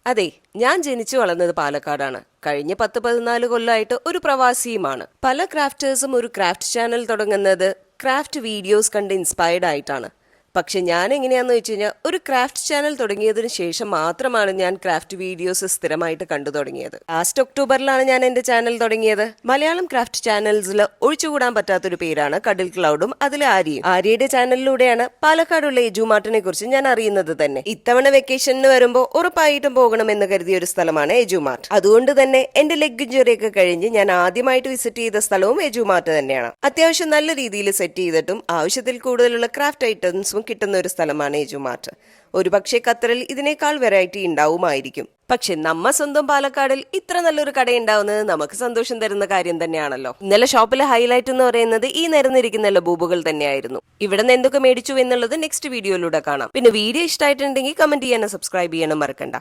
അതെ, ഞാൻ ജനിച്ചു വളർന്നത് പാലക്കാടാണ്. കഴിഞ്ഞ 10-14 കൊല്ലമായിട്ട് ഒരു പ്രവാസിയുമാണ്. പല ക്രാഫ്റ്റേഴ്സും ഒരു ക്രാഫ്റ്റ് ചാനൽ തുടങ്ങുന്നത് ക്രാഫ്റ്റ് വീഡിയോസ് കണ്ട് ഇൻസ്പയർഡ് ആയിട്ടാണ്. പക്ഷെ ഞാൻ എങ്ങനെയാന്ന് വെച്ച് കഴിഞ്ഞാൽ ഒരു ക്രാഫ്റ്റ് ചാനൽ തുടങ്ങിയതിന് ശേഷം മാത്രമാണ് ഞാൻ ക്രാഫ്റ്റ് വീഡിയോസ് സ്ഥിരമായിട്ട് കണ്ടു തുടങ്ങിയത്. ലാസ്റ്റ് ഒക്ടോബറിലാണ് ഞാൻ എന്റെ ചാനൽ തുടങ്ങിയത്. മലയാളം ക്രാഫ്റ്റ് ചാനൽസിൽ ഒഴിച്ചുകൂടാൻ പറ്റാത്തൊരു പേരാണ് കടിൽ ക്ലൗഡും അതിലെ ആര്യയും. ആര്യയുടെ ചാനലിലൂടെയാണ് പാലക്കാടുള്ള എജുമാർട്ടിനെ കുറിച്ച് ഞാൻ അറിയുന്നത് തന്നെ. ഇത്തവണ വെക്കേഷന് വരുമ്പോൾ ഉറപ്പായിട്ടും പോകണമെന്ന് കരുതിയ ഒരു സ്ഥലമാണ് എജുമാർട്ട്. അതുകൊണ്ട് തന്നെ എന്റെ ലെഗ് ഇഞ്ചുറിയൊക്കെ കഴിഞ്ഞ് ഞാൻ ആദ്യമായിട്ട് വിസിറ്റ് ചെയ്ത സ്ഥലവും എജുമാർട്ട് തന്നെയാണ്. അത്യാവശ്യം നല്ല രീതിയിൽ സെറ്റ് ചെയ്തിട്ടും ആവശ്യത്തിൽ കൂടുതലുള്ള ക്രാഫ്റ്റ് ഐറ്റംസും കിട്ടുന്ന ഒരു സ്ഥലമാണ് എജുമാർട്ട്. ഒരുപക്ഷെ ഖത്തറിൽ ഇതിനേക്കാൾ വെറൈറ്റി ഉണ്ടാവുമായിരിക്കും. പക്ഷെ നമ്മ സ്വന്തം പാലക്കാടിൽ ഇത്ര നല്ലൊരു കട ഉണ്ടാവുന്നത് നമുക്ക് സന്തോഷം തരുന്ന കാര്യം തന്നെയാണല്ലോ. ഇന്നലെ ഷോപ്പിലെ ഹൈലൈറ്റ് എന്ന് പറയുന്നത് ഈ നിരന്നിരിക്കുന്ന ലബൂബുകൾ തന്നെയായിരുന്നു. ഇവിടെ നിന്ന് എന്തൊക്കെ മേടിച്ചു എന്നുള്ളത് നെക്സ്റ്റ് വീഡിയോയിലൂടെ കാണാം. പിന്നെ വീഡിയോ ഇഷ്ടമായിട്ടുണ്ടെങ്കിൽ കമന്റ് ചെയ്യാനും സബ്സ്ക്രൈബ് ചെയ്യാനും മറക്കണ്ട.